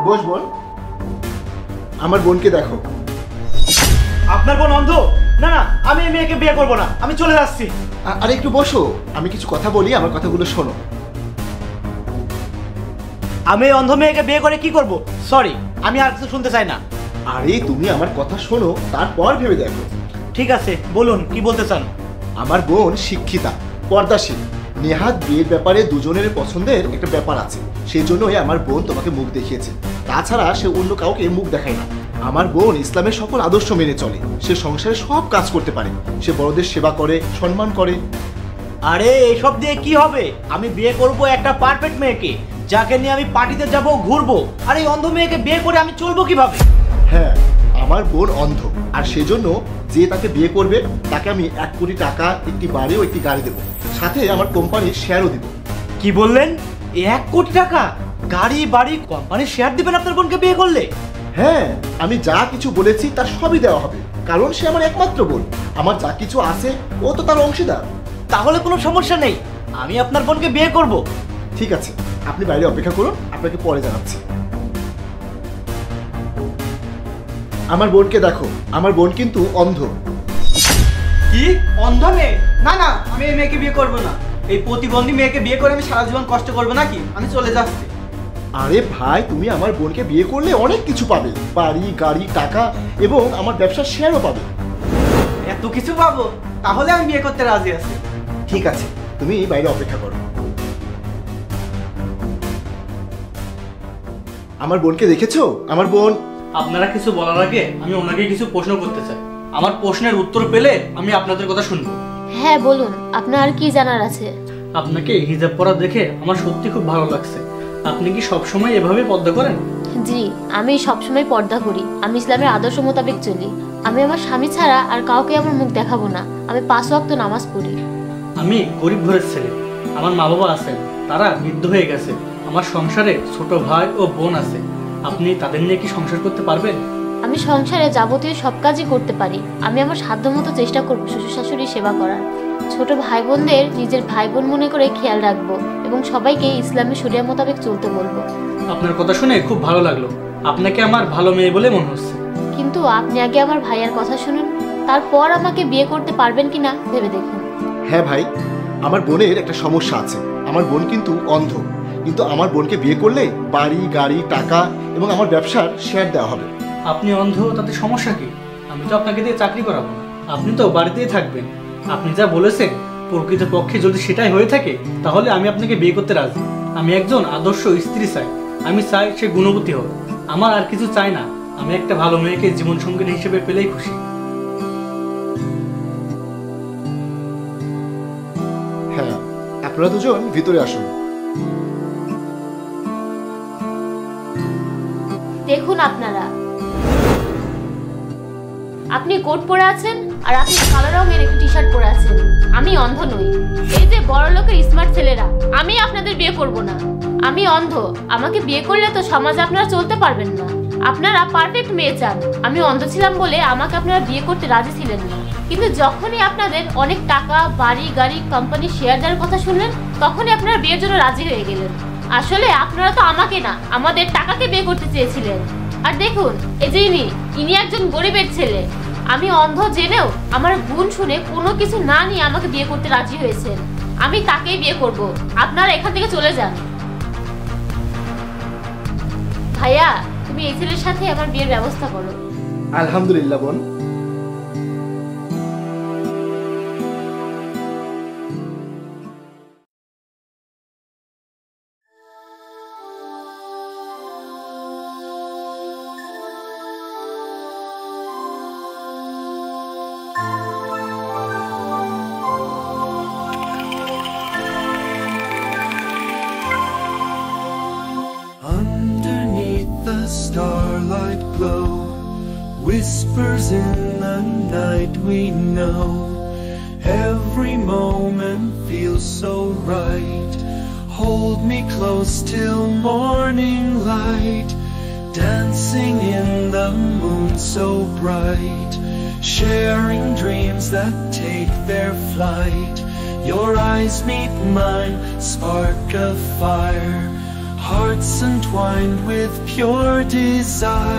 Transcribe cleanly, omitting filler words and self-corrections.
বস বোন। আমার বোনকে দেখো। আপনার বোন অন্ধ? না না, আমি এই মেয়েকে বিয়ে করব না, আমি চলে যাচ্ছি। আরে একটু বসো, আমি কিছু কথা বলি, আমার কথাগুলো শোনো। আমি এই অন্ধ মেয়েকে বিয়ে করে কি করব? সরি, আমি আর কিছু শুনতে চাই না। আরে তুমি আমার কথা শোনো, তারপর ভেবে দেখো। ঠিক আছে, বলুন কি বলতে চান। আমার বোন শিক্ষিতা, পর্দাশীল। নেহাত বিয়ের ব্যাপারে দুজনের পছন্দের একটা ব্যাপার আছে, সেই জন্যই আমার বোন তোমাকে মুখ দেখিয়েছে। তাছাড়া সে অন্য কাউকে মুখ দেখায় না। আমার বোন ইসলামের সকল আদর্শ মেনে চলে। সে সংসারে সব কাজ করতে পারে। সে বড়দের সেবা করে, সম্মান করে। আরে এসব দিয়ে কি হবে? আমি বিয়ে করব একটা পারফেক্ট মেয়েকে, যাকে নিয়ে আমি পার্টিতে যাব, ঘুরবো। আর এই অন্ধ মেয়েকে বিয়ে করে আমি চলবো কিভাবে? হ্যাঁ, আমার বোন অন্ধ, আর সেজন্য যে তাকে বিয়ে করবে তাকে আমি 1 কোটি টাকা, একটি বাড়ি ও একটি গাড়ি দেবো, সাথে আমার কোম্পানির শেয়ারও দিব। কি বললেন? 1 কোটি টাকা, গাড়ি, বাড়ি, কোম্পানির শেয়ার দিবেন আপনার বোনকে বিয়ে করলে? হ্যাঁ, আমি যা কিছু বলেছি তার সবই দেওয়া হবে, কারণ সে আমার একমাত্র বোন। আমার যা কিছু আছে ও তো তার অংশীদার। তাহলে কোনো সমস্যা নেই, আমি আপনার বোনকে বিয়ে করব। ঠিক আছে, আপনি বাইরে অপেক্ষা করুন, আপনাকে পরে জানাচ্ছি। আমার বোনকে দেখো, আমার বোন কিন্তু অন্ধ। কি অন্ধ মেয়ে? না না, আমি এই মেয়েকে বিয়ে করবো না। এই প্রতিবন্ধী মেয়েকে বিয়ে করে আমি সারা জীবন কষ্ট করবো নাকি? আমি চলে যাচ্ছি। আরে ভাই, তুমি আমার বোনকে বিয়ে করলে অনেক কিছু পাবে, বাড়ি, গাড়ি, টাকা এবং আমার ব্যবসার শেয়ারও পাবে। এত কিছু পাবো? তাহলে আমি বিয়ে করতে রাজি আছি। ঠিক আছে, তুমি বাইরে অপেক্ষা করো। আমার বোনকে দেখেছো? আমার বোন। আপনারা কিছু বলার আগে আমি ওনাকে কিছু প্রশ্ন করতে চাই। আমার প্রশ্নের উত্তর পেলে আমি আপনাদের কথা শুনবো। হ্যাঁ বলুন, আপনার আর কি জানার আছে? আপনাকে হিজাব পরা দেখে আমার সত্যি খুব ভালো লাগছে। আপনি কি সব সময় এভাবে পর্দা করেন? জি, আমি সবসময় পর্দা করি। আমি ইসলামের আদর্শ মোতাবেক চলি। আমি আমার স্বামী ছাড়া আর কাউকে আমার মুখ দেখাবো না। আমি 5 ওয়াক্ত নামাজ পড়ি। আমি গরিব ঘরের ছেলে, আমার মা বাবা আছেন, তারা বৃদ্ধ হয়ে গেছে। আমার সংসারে ছোট ভাই ও বোন আছে। আপনি তাদের নিয়ে কি সংসার করতে পারবেন? আমি সংসারে যাবতীয় সব কাজই করতে পারি। আমি আমার সাধ্যমতো চেষ্টা করব শ্বশুর শাশুড়ির সেবা করার। ছোট ভাই বোনদের নিজের ভাই বোন মনে করে খেয়াল রাখবো এবং সবাইকে ইসলামের শরিয়া মোতাবেক চলতে বলবো। আপনার কথা শুনে খুব ভালো লাগলো। আপনাকে আমার ভালো মেয়ে বলে মনে হচ্ছে। কিন্তু আপনি আগে আমার ভাইয়ার কথা শুনুন, তারপর আমাকে বিয়ে করতে পারবেন কিনা ভেবে দেখুন। হ্যাঁ ভাই, আমার বোনের একটা সমস্যা আছে। আমার বোন কিন্তু অন্ধ, কিন্তু আমার বোনকে বিয়ে করলে বাড়ি, গাড়ি, টাকা এবং আমার ব্যবসার শেয়ার দেওয়া হবে। আপনি অন্ধ, তাতে সমস্যা কি? আমি তো আপনাকে দিয়ে চাকরি করাবো না। আপনি তো বাড়িতেই থাকবেন। আপনি যা বলেছেন প্রকৃতপক্ষে যদি সেটাই হয়ে থাকে, তাহলে আমি আপনাকে বিয়ে করতে রাজি। আমি একজন আদর্শ স্ত্রী চাই। আমি চাই সে গুণবতী হোক। আমার আর কিছু চাই না। আমি একটা ভালো মেয়েকে জীবন সঙ্গিনী হিসেবে পেলেই খুশি। হ্যাঁ, আপনারা দুজন ভিতরে আসুন। দেখুন আপনারা, আপনি কোট পরে আছেন আর আপনি কালো রঙের একটি টি শার্ট পরে আছেন। আমি অন্ধ নই। এই যে বড় লোকের স্মার্ট ছেলেরা, আমি আপনাদের বিয়ে করব না। আমি অন্ধ, আমাকে বিয়ে করলে তো সমাজে আপনারা চলতে পারবেন না। আপনারা পারফেক্ট মেয়ে চান। আমি অন্ধ ছিলাম বলে আমাকে আপনারা বিয়ে করতে রাজি ছিলেন না, কিন্তু যখনই আপনাদের অনেক টাকা, বাড়ি, গাড়ি, কোম্পানি শেয়ার দেওয়ার কথা শুনলেন, তখনই আপনারা বিয়ের জন্য রাজি হয়ে গেলেন। আসলে আপনারা তো আমাকে না, আমাদের টাকাকে বিয়ে করতে চেয়েছিলেন। আর দেখুন, এই যে ইনি একজন গরিবের ছেলে। আমি অন্ধ জেনেও আমার গুণ শুনে কোনো কিছু না নিয়ে আমাকে বিয়ে করতে রাজি হয়েছেন। আমি তাকেই বিয়ে করব। আপনারা এখান থেকে চলে যান। ভাইয়া, তুমি এই ছেলের সাথে আমার বিয়ের ব্যবস্থা করো। আলহামদুলিল্লাহ বোন। Starlight glow, whispers in the night we know. Every moment feels so right. Hold me close till morning light. Dancing in the moon so bright. Sharing dreams that take their flight. Your eyes meet mine, spark a fire. hearts entwined with pure desire.